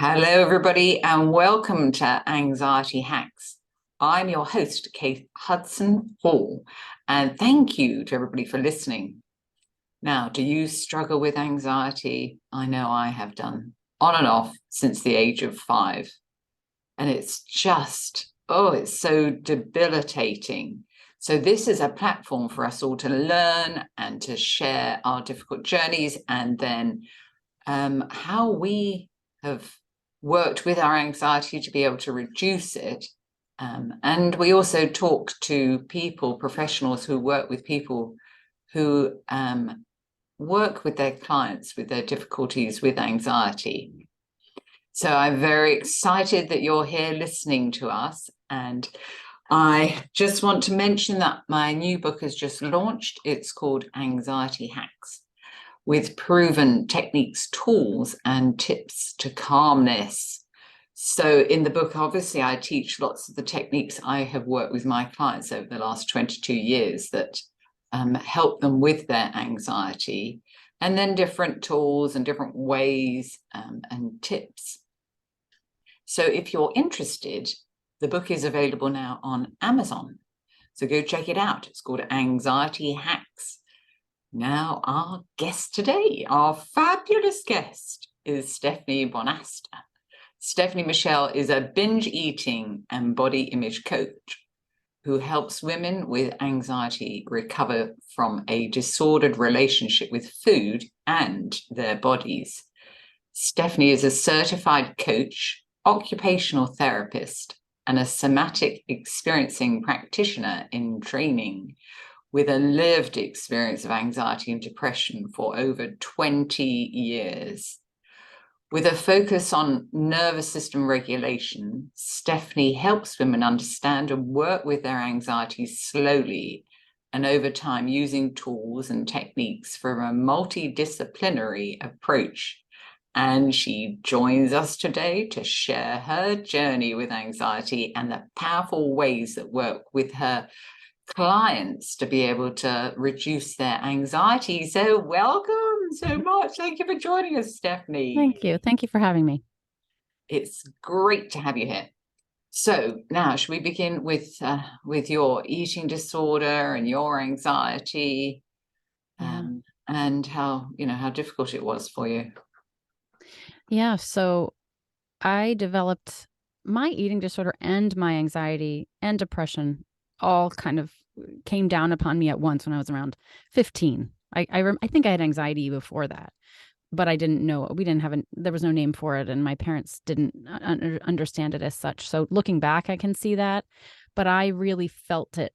Hello, everybody, and welcome to Anxiety Hacks. I'm your host, Kate Hudson-Hall, and thank you to everybody for listening. Now, do you struggle with anxiety? I know I have done, on and off since the age of 5. And it's just, it's so debilitating. So this is a platform for us all to learn and to share our difficult journeys, and then how we have worked with our anxiety to be able to reduce it. And we also talk to people, professionals who work with people who work with their clients with their difficulties with anxiety. So I'm very excited that you're here listening to us. And I just want to mention that my new book has just launched. It's called Anxiety Hacks, with proven techniques, tools, and tips to calmness. So in the book, obviously, I teach lots of the techniques I have worked with my clients over the last 22 years that help them with their anxiety, and then different tools and different ways and tips. So if you're interested, the book is available now on Amazon. So go check it out. It's called Anxiety Hacks. Now, our guest today, our fabulous guest, is Stefanie Bonasta. Stefanie Michelle is a binge eating and body image coach who helps women with anxiety recover from a disordered relationship with food and their bodies. Stefanie is a certified coach, occupational therapist, and a somatic experiencing practitioner in training, with a lived experience of anxiety and depression for over 20 years. With a focus on nervous system regulation, Stefanie helps women understand and work with their anxiety slowly and over time, using tools and techniques from a multidisciplinary approach. And she joins us today to share her journey with anxiety and the powerful ways that work with her clients to be able to reduce their anxiety. So welcome so much. Thank you for joining us, Stefanie. Thank you. Thank you for having me. It's great to have you here. So now, should we begin with your eating disorder and your anxiety, and how difficult it was for you? Yeah. So I developed my eating disorder and my anxiety and depression all kind of came down upon me at once when I was around 15. I think I had anxiety before that, but I didn't know. There was no name for it, and my parents didn't understand it as such. So looking back, I can see that, but I really felt it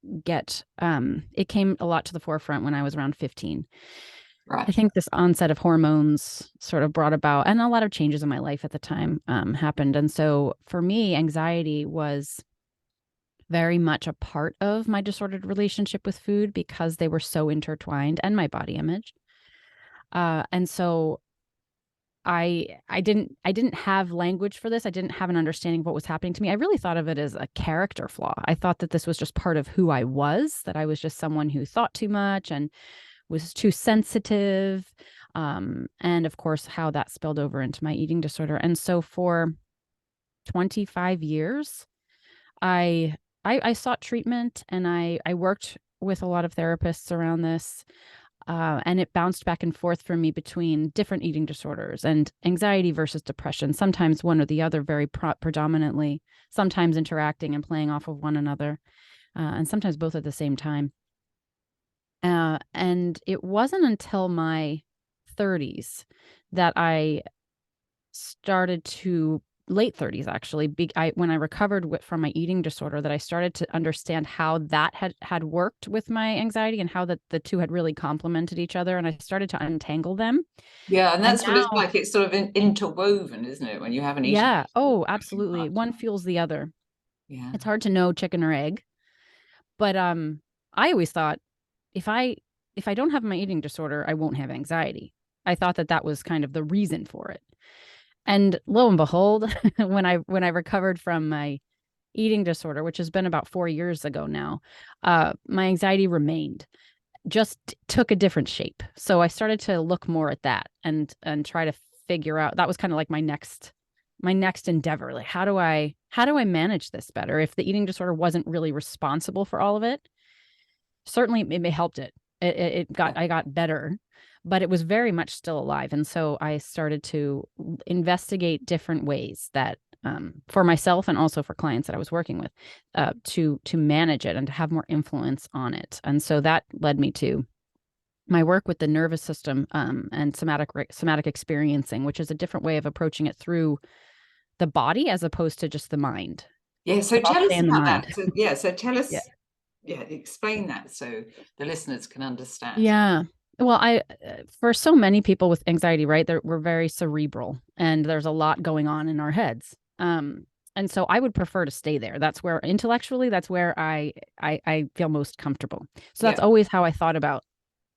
it came a lot to the forefront when I was around 15. Right. I think this onset of hormones sort of brought about, and a lot of changes in my life at the time happened. And so for me, anxiety was very much a part of my disordered relationship with food because they were so intertwined, and my body image. And so I didn't have language for this. I didn't have an understanding of what was happening to me. I really thought of it as a character flaw. I thought that this was just part of who I was, that I was just someone who thought too much and was too sensitive. And of course, how that spilled over into my eating disorder. And so for 25 years, I sought treatment, and I worked with a lot of therapists around this. And it bounced back and forth for me between different eating disorders and anxiety versus depression, sometimes one or the other very predominantly, sometimes interacting and playing off of one another, and sometimes both at the same time. And it wasn't until my 30s that I started to late 30s, actually, when I recovered from my eating disorder, that I started to understand how that had worked with my anxiety, and how that the two had really complemented each other. And I started to untangle them. Yeah, and that's what it's like. It's sort of interwoven, isn't it? When you have an eating Yeah. disorder. Oh, absolutely. One fuels the other. Yeah. It's hard to know chicken or egg. But I always thought if I don't have my eating disorder, I won't have anxiety. I thought that was kind of the reason for it. And lo and behold, when I recovered from my eating disorder, which has been about 4 years ago now, my anxiety remained, just took a different shape. So I started to look more at that and try to figure out, that was kind of like my next endeavor. Like, how do I manage this better? If the eating disorder wasn't really responsible for all of it, certainly it helped it. I got better, but it was very much still alive. And so I started to investigate different ways that, for myself and also for clients that I was working with, to manage it and to have more influence on it. And so that led me to my work with the nervous system, and somatic experiencing, which is a different way of approaching it through the body as opposed to just the mind. Yeah, so But I'll tell stay us in the about mind. that. So tell Yeah. us, explain that so the listeners can understand. Yeah. Well, for so many people with anxiety, right, we're very cerebral and there's a lot going on in our heads. And so I would prefer to stay there. That's where intellectually, that's where I feel most comfortable. So that's Yeah, always how I thought about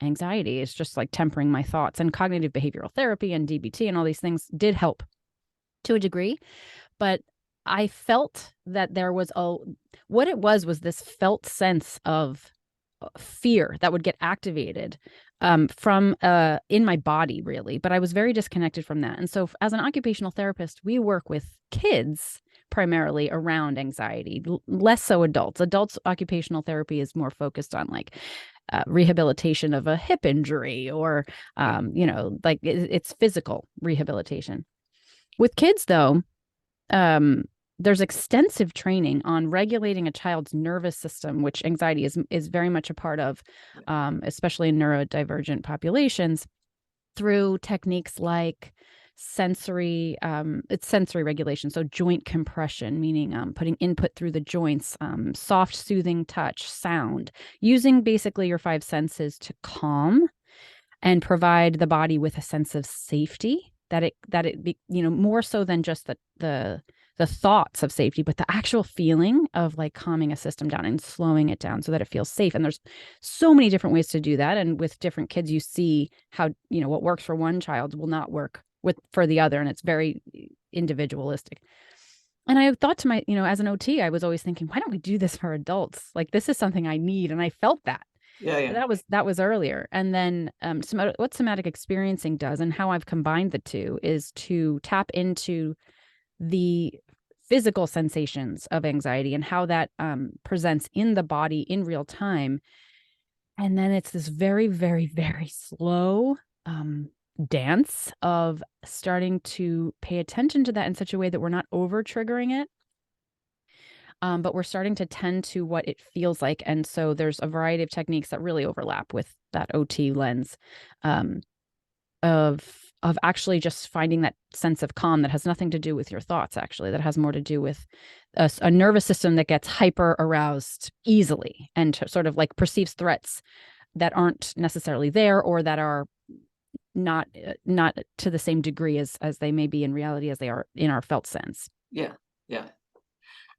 anxiety, is just like tempering my thoughts. And cognitive behavioral therapy and DBT and all these things did help to a degree. But I felt that what it was this felt sense of fear that would get activated, from in my body, really. But I was very disconnected from that. And so as an occupational therapist, we work with kids primarily around anxiety, less so adults. Adults occupational therapy is more focused on like rehabilitation of a hip injury, or like it's physical rehabilitation. With kids, though, um, there's extensive training on regulating a child's nervous system, which anxiety is very much a part of, especially in neurodivergent populations, through techniques like it's sensory regulation. So joint compression, meaning putting input through the joints, soft, soothing touch, sound, using basically your five senses to calm and provide the body with a sense of safety, more so than just the thoughts of safety, but the actual feeling of like calming a system down and slowing it down so that it feels safe. And there's so many different ways to do that. And with different kids, you see how, what works for one child will not work for the other. And it's very individualistic. And I thought to as an OT, I was always thinking, why don't we do this for adults? Like, this is something I need. And I felt that. yeah. That was earlier. And then what somatic experiencing does, and how I've combined the two, is to tap into the physical sensations of anxiety and how that presents in the body in real time. And then it's this very, very, very slow dance of starting to pay attention to that in such a way that we're not over triggering it. But we're starting to tend to what it feels like. And so there's a variety of techniques that really overlap with that OT lens, of actually just finding that sense of calm that has nothing to do with your thoughts, actually, that has more to do with a nervous system that gets hyper aroused easily and sort of like perceives threats that aren't necessarily there, or that are not to the same degree as they may be in reality as they are in our felt sense. Yeah.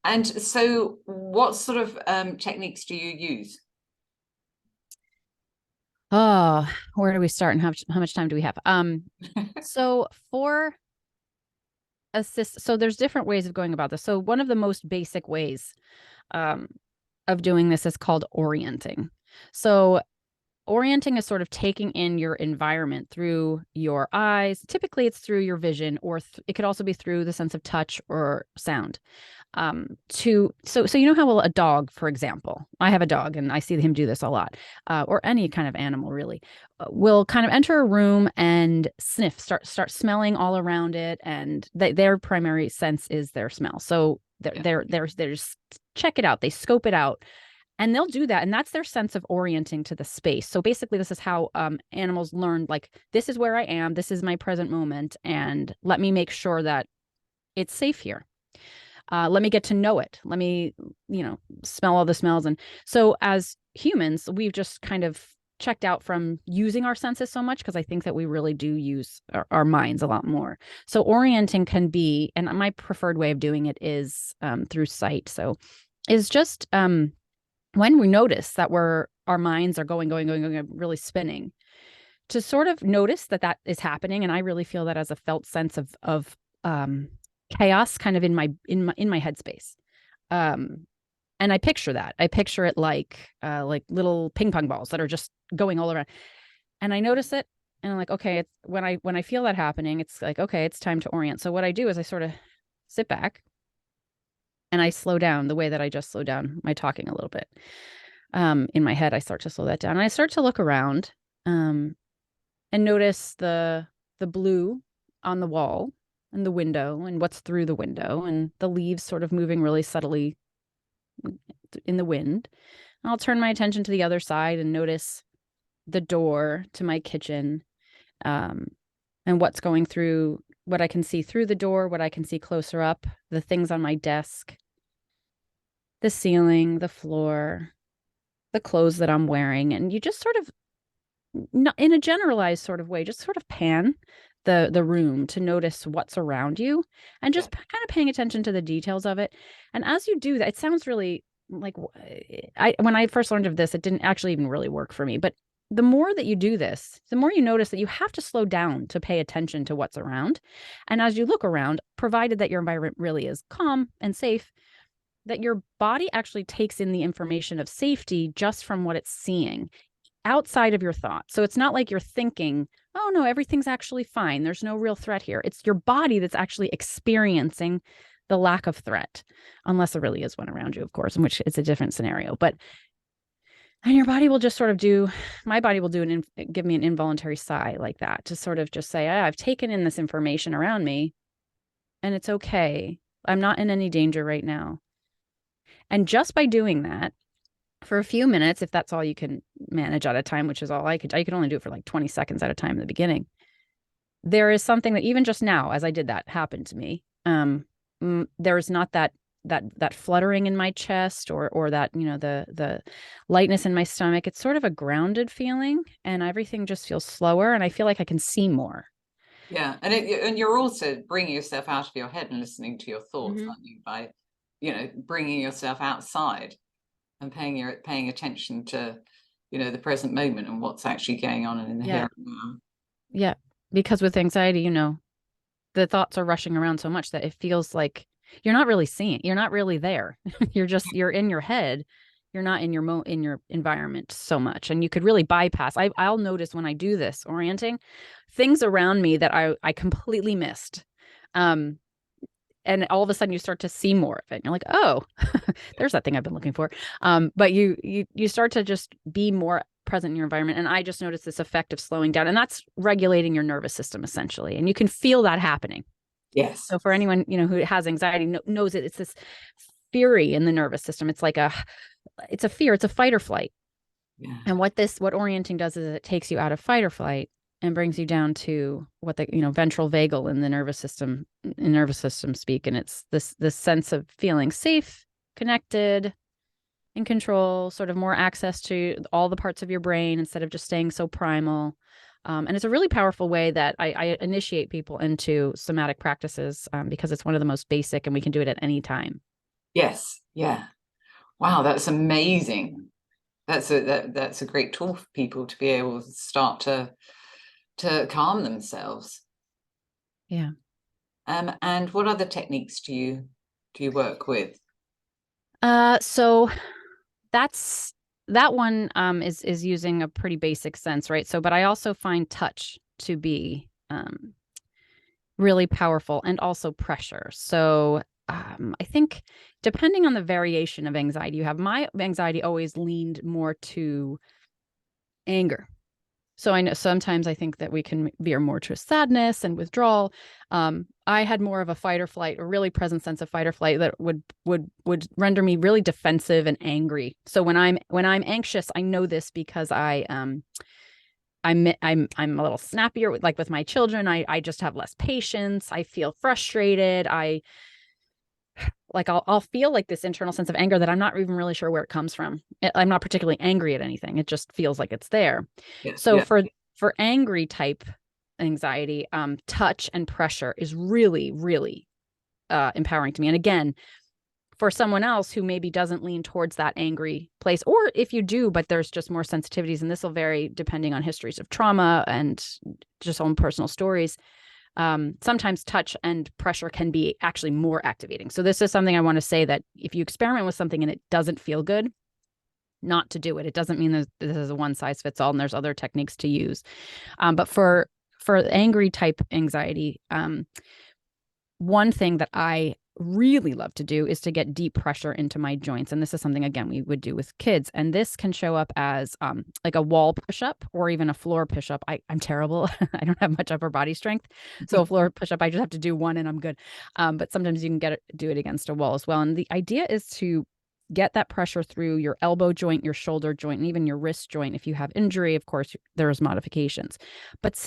And so what sort of techniques do you use? Oh, where do we start, and how much time do we have? So for so there's different ways of going about this. So one of the most basic ways of doing this is called orienting. So orienting is sort of taking in your environment through your eyes. Typically it's through your vision, or it could also be through the sense of touch or sound. So how a dog, for example, I have a dog and I see him do this a lot, or any kind of animal really, will kind of enter a room and sniff, start smelling all around it, and their primary sense is their smell. So they're just check it out, they scope it out, and they'll do that, and that's their sense of orienting to the space. So basically, this is how animals learn, like, this is where I am, this is my present moment, and let me make sure that it's safe here. Let me get to know it. Let me, smell all the smells. And so as humans, we've just kind of checked out from using our senses so much, because I think that we really do use our minds a lot more. So orienting can be, and my preferred way of doing it is through sight. So is just when we notice that our minds are going, really spinning, to sort of notice that is happening. And I really feel that as a felt sense of chaos kind of in my headspace. And I picture that. I picture it like little ping pong balls that are just going all around. And I notice it, And I'm like, okay, it's when I feel that happening, it's like, okay, it's time to orient. So what I do is I sort of sit back and I slow down the way that I just slowed down my talking a little bit. In my head, I start to slow that down. And I start to look around and notice the blue on the wall and the window and what's through the window and the leaves sort of moving really subtly in the wind. And I'll turn my attention to the other side and notice the door to my kitchen, and what's going through, what I can see through the door, what I can see closer up, the things on my desk, the ceiling, the floor, the clothes that I'm wearing. And you just sort of, not in a generalized sort of way, just sort of pan the room to notice what's around you and just kind of paying attention to the details of it. And as you do that, it sounds really like, when I first learned of this, it didn't actually even really work for me. But the more that you do this, the more you notice that you have to slow down to pay attention to what's around. And as you look around, provided that your environment really is calm and safe, that your body actually takes in the information of safety just from what it's seeing outside of your thoughts. So it's not like you're thinking, oh no, everything's actually fine, there's no real threat here. It's your body that's actually experiencing the lack of threat, unless there really is one around you, of course, in which it's a different scenario. But and your body will just sort of do, my body will do give me an involuntary sigh like that, to sort of just say, I've taken in this information around me and it's okay. I'm not in any danger right now. And just by doing that for a few minutes, if that's all you can manage at a time, which is all I could only do it for like 20 seconds at a time in the beginning. There is something that even just now, as I did that, happened to me. There's not that fluttering in my chest or that, the lightness in my stomach. It's sort of a grounded feeling, and everything just feels slower, and I feel like I can see more. Yeah, and you're also bringing yourself out of your head and listening to your thoughts, aren't you? By, bringing yourself outside and paying attention to, the present moment and what's actually going on in the here and now. Yeah, because with anxiety, the thoughts are rushing around so much that it feels like you're not really seeing, you're not really there. You're in your head. You're not in your environment so much. And you could really bypass. I'll notice when I do this orienting, things around me that I completely missed. And all of a sudden you start to see more of it. And you're like, oh, there's that thing I've been looking for. But you start to just be more present in your environment. And I just noticed this effect of slowing down, and that's regulating your nervous system essentially. And you can feel that happening. Yes. So for anyone, who has anxiety knows it, it's this fury in the nervous system. It's like it's a fear, it's a fight or flight. Yeah. And what orienting does is it takes you out of fight or flight and brings you down to what the, ventral vagal in the nervous system speak. And it's this sense of feeling safe, connected, in control, sort of more access to all the parts of your brain instead of just staying so primal. And it's a really powerful way that I initiate people into somatic practices, because it's one of the most basic and we can do it at any time. Yes. Yeah. Wow, that's amazing. That's a great tool for people to be able to start to calm themselves. Yeah. And what other techniques do you work with? So that one is using a pretty basic sense, right? So, but I also find touch to be really powerful, and also pressure. So I think depending on the variation of anxiety you have, my anxiety always leaned more to anger. So I know sometimes I think that we can veer more to sadness and withdrawal. I had more of a fight or flight, a really present sense of fight or flight that would render me really defensive and angry. So when I'm anxious, I know this because I'm a little snappier with my children. I just have less patience. I feel frustrated. I'll feel like this internal sense of anger that I'm not even really sure where it comes from. I'm not particularly angry at anything. It just feels like it's there. Yes, so yeah. For angry type anxiety, touch and pressure is really, really empowering to me. And again, for someone else who maybe doesn't lean towards that angry place, or if you do, but there's just more sensitivities, and this will vary depending on histories of trauma and just own personal stories. Sometimes touch and pressure can be actually more activating. So this is something I want to say, that if you experiment with something and it doesn't feel good, not to do it. It doesn't mean that this is a one size fits all and there's other techniques to use. But for angry type anxiety, one thing that I really love to do is to get deep pressure into my joints. And this is something, again, we would do with kids. And this can show up as like a wall push-up or even a floor push-up. I'm terrible. I don't have much upper body strength. So a floor push-up, I just have to do one and I'm good. But sometimes you can do it against a wall as well. And the idea is to get that pressure through your elbow joint, your shoulder joint, and even your wrist joint. If you have injury, of course, there's modifications. But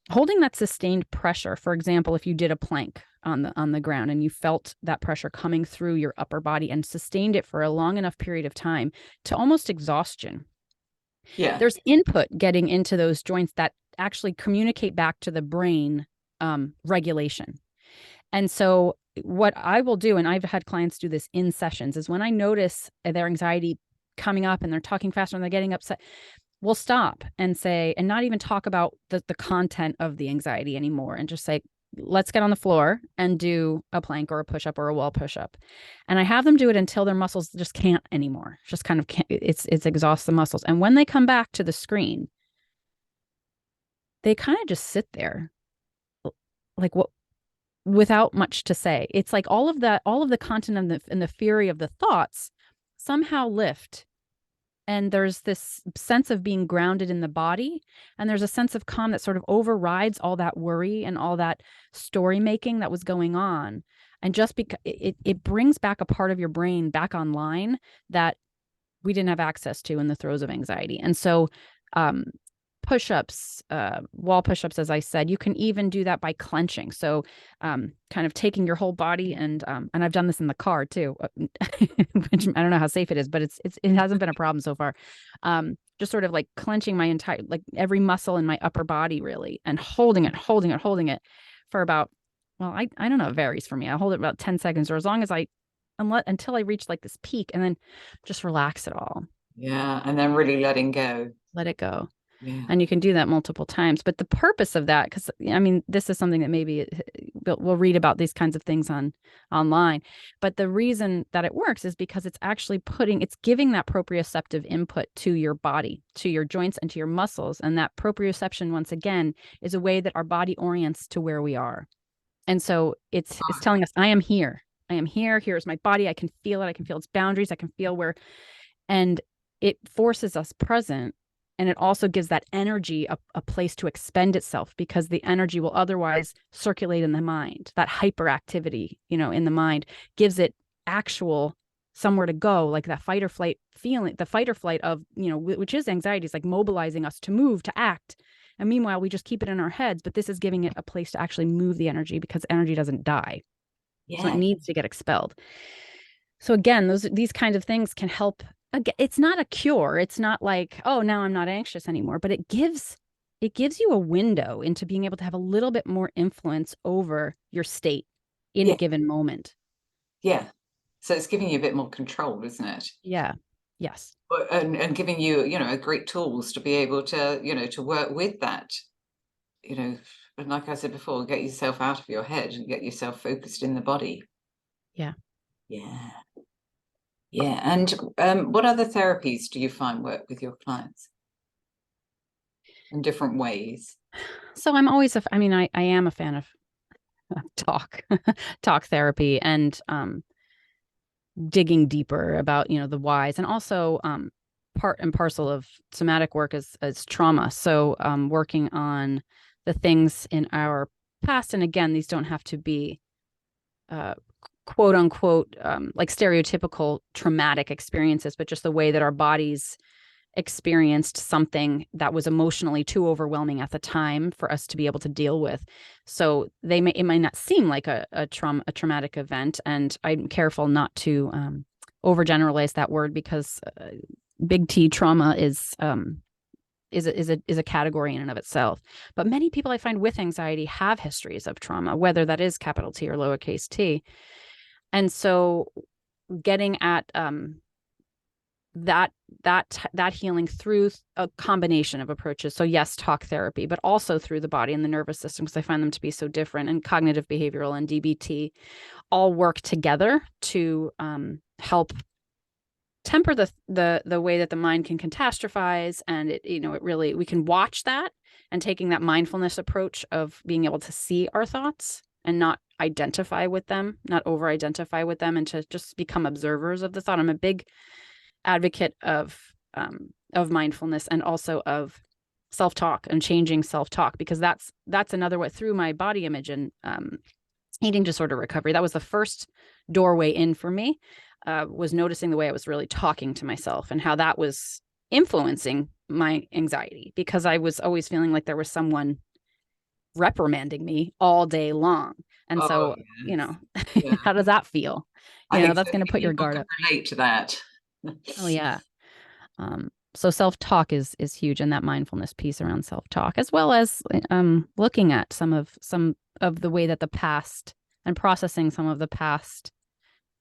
holding that sustained pressure, for example, if you did a plank on the ground and you felt that pressure coming through your upper body and sustained it for a long enough period of time to almost exhaustion. Yeah. There's input getting into those joints that actually communicate back to the brain regulation. And so what I will do, and I've had clients do this in sessions, is when I notice their anxiety coming up and they're talking faster and they're getting upset, we'll stop and say, and not even talk about the content of the anxiety anymore, and just say, let's get on the floor and do a plank or a push-up or a wall push-up. And I have them do it until their muscles just can't anymore. Just kind of can't, it's exhausts the muscles. And when they come back to the screen, they kind of just sit there like what, without much to say. It's like all of the content and the fury of the thoughts somehow lift. And there's this sense of being grounded in the body. And there's a sense of calm that sort of overrides all that worry and all that story making that was going on. And just because it brings back a part of your brain back online that we didn't have access to in the throes of anxiety. And so push-ups, wall push-ups, as I said, you can even do that by clenching. So kind of taking your whole body and I've done this in the car too, which I don't know how safe it is, but it hasn't been a problem so far. Just sort of like clenching my entire, like every muscle in my upper body really, and holding it for about, well, I don't know, it varies for me. I hold it about 10 seconds or as long as until I reach like this peak, and then just relax it all. Yeah. And then really letting go. Let it go. Yeah. And you can do that multiple times. But the purpose of that, because I mean, this is something that maybe we'll read about these kinds of things online. But the reason that it works is because it's actually it's giving that proprioceptive input to your body, to your joints and to your muscles. And that proprioception, once again, is a way that our body orients to where we are. And so it's telling us, I am here. I am here. Here's my body. I can feel it. I can feel its boundaries. I can feel where, and it forces us present. And it also gives that energy a place to expend itself, because the energy will otherwise circulate in the mind. That hyperactivity, in the mind gives it actual somewhere to go, like that fight or flight feeling, the fight or flight of, which is anxiety, is like mobilizing us to move, to act. And meanwhile, we just keep it in our heads, but this is giving it a place to actually move the energy, because energy doesn't die. Yeah. So it needs to get expelled. So again, these kinds of things can help. It's not a cure. It's not like, oh, now I'm not anxious anymore, but it gives you a window into being able to have a little bit more influence over your state in a given moment. Yeah. So it's giving you a bit more control, isn't it? Yeah. Yes. And giving you, great tools to be able to, to work with that, and like I said before, get yourself out of your head and get yourself focused in the body. Yeah. Yeah. Yeah. And what other therapies do you find work with your clients in different ways? So I'm always, I am a fan of talk therapy, and digging deeper about, the whys, and also part and parcel of somatic work is trauma. So working on the things in our past. And again, these don't have to be quote unquote, like stereotypical traumatic experiences, but just the way that our bodies experienced something that was emotionally too overwhelming at the time for us to be able to deal with. So it might not seem like a traumatic event. And I'm careful not to overgeneralize that word, because big T trauma is a category in and of itself. But many people I find with anxiety have histories of trauma, whether that is capital T or lowercase t. And so getting at that healing through a combination of approaches. So yes, talk therapy, but also through the body and the nervous system, because I find them to be so different. And cognitive behavioral and DBT all work together to help temper the way that the mind can catastrophize, and it really, we can watch that, and taking that mindfulness approach of being able to see our thoughts and not identify with them, not over identify with them, and to just become observers of the thought. I'm a big advocate of mindfulness, and also of self-talk and changing self-talk, because that's another way through my body image and eating disorder recovery. That was the first doorway in for me, was noticing the way I was really talking to myself and how that was influencing my anxiety, because I was always feeling like there was someone reprimanding me all day long. And Oh, so, yes. Yeah. how does that feel? I think That's so going to many put your people guard can up. relate to that. Oh yeah. So self-talk is huge, and that mindfulness piece around self-talk, as well as looking at some of the way that the past, and processing some of the past,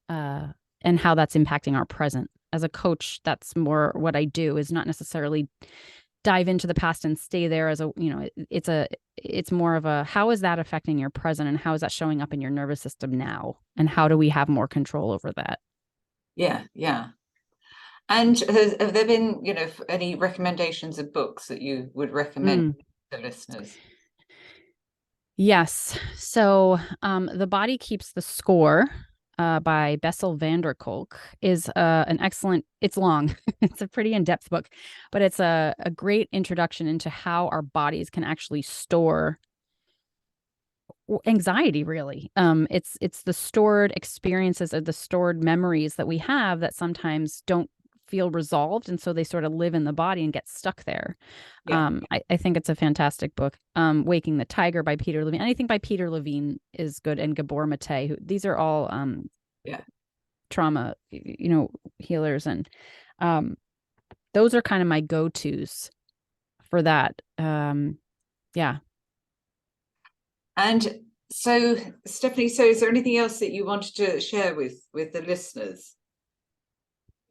and how that's impacting our present. As a coach, that's more what I do, is not necessarily dive into the past and stay there as it's more of a, how is that affecting your present, and how is that showing up in your nervous system now, and how do we have more control over that? Yeah, yeah. And have there been, any recommendations of books that you would recommend Mm. to listeners? Yes. So, The Body Keeps the Score, by Bessel van der Kolk, is an excellent, it's long, it's a pretty in-depth book, but it's a great introduction into how our bodies can actually store anxiety, really. It's the stored experiences, or the stored memories that we have, that sometimes don't feel resolved, and so they sort of live in the body and get stuck there. Yeah, I think it's a fantastic book. Waking the Tiger by Peter Levine. Anything by Peter Levine is good, and Gabor Mate. These are all yeah. trauma, healers, and those are kind of my go-tos for that. Yeah. And so, Stephanie, so is there anything else that you wanted to share with the listeners?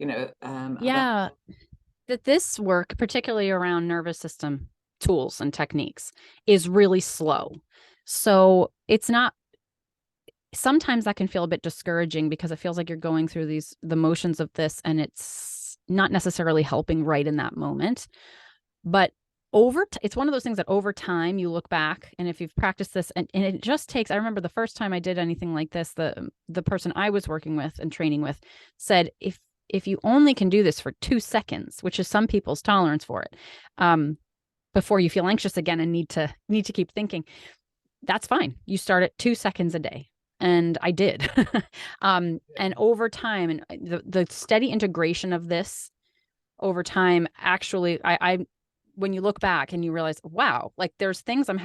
About Yeah. That this work, particularly around nervous system tools and techniques, is really slow. So it's not, sometimes that can feel a bit discouraging, because it feels like you're going through the motions of this, and it's not necessarily helping right in that moment. But it's one of those things that over time you look back, and if you've practiced this, and it just takes, I remember the first time I did anything like this, the person I was working with and training with said, if you only can do this for 2 seconds, which is some people's tolerance for it, before you feel anxious again and need to keep thinking, that's fine. You start at 2 seconds a day. And I did. And over time, and the steady integration of this over time, actually, I when you look back and you realize, wow, like there's things I'm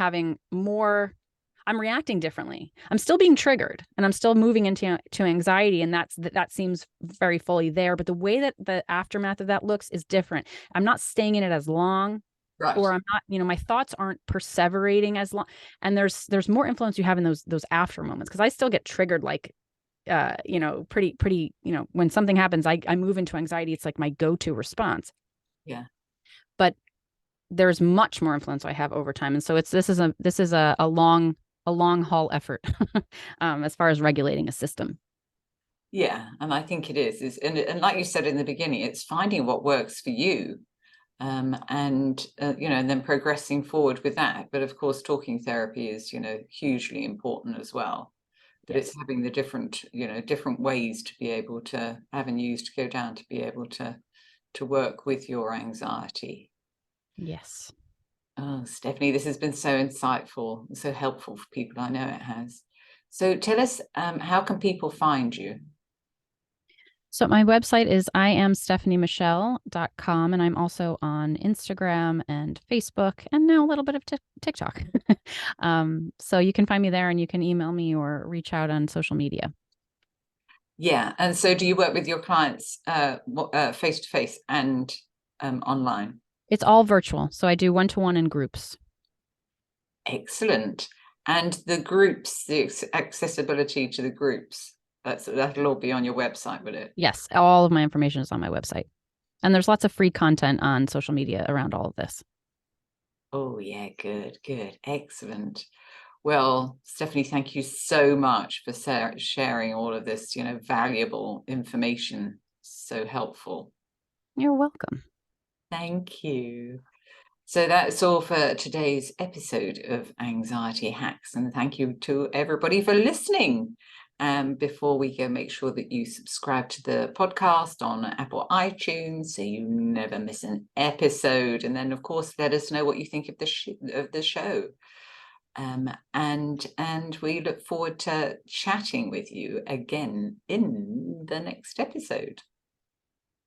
reacting differently. I'm still being triggered, and I'm still moving into anxiety, and that seems very fully there. But the way that the aftermath of that looks is different. I'm not staying in it as long, right. or I'm not, my thoughts aren't perseverating as long. And there's more influence you have in those after moments, because I still get triggered, like pretty, when something happens, I move into anxiety. It's like my go-to response. Yeah. But there's much more influence I have over time. And so this is a long haul effort, as far as regulating a system. Yeah, and I think it is and like you said in the beginning, it's finding what works for you, and and then progressing forward with that. But of course, talking therapy is hugely important as well. But it's Yes. having the different ways to be able to, avenues to go down, to be able to work with your anxiety. Yes. Oh, Stephanie, this has been so insightful and so helpful for people. I know it has. So tell us, how can people find you? So my website is iamstephaniemichelle.com, and I'm also on Instagram and Facebook, and now a little bit of TikTok. So you can find me there, and you can email me or reach out on social media. Yeah, and so do you work with your clients face to face and online? It's all virtual. So I do one-to-one in groups. Excellent. And the groups, the accessibility to the groups, that'll all be on your website, will it? Yes, all of my information is on my website. And there's lots of free content on social media around all of this. Oh, yeah, good, good, excellent. Well, Stephanie, thank you so much for sharing all of this, valuable information. so helpful. You're welcome. Thank you. So that's all for today's episode of Anxiety Hacks, and thank you to everybody for listening. Before we go, make sure that you subscribe to the podcast on Apple iTunes so you never miss an episode. And then, of course, let us know what you think of the show. And we look forward to chatting with you again in the next episode.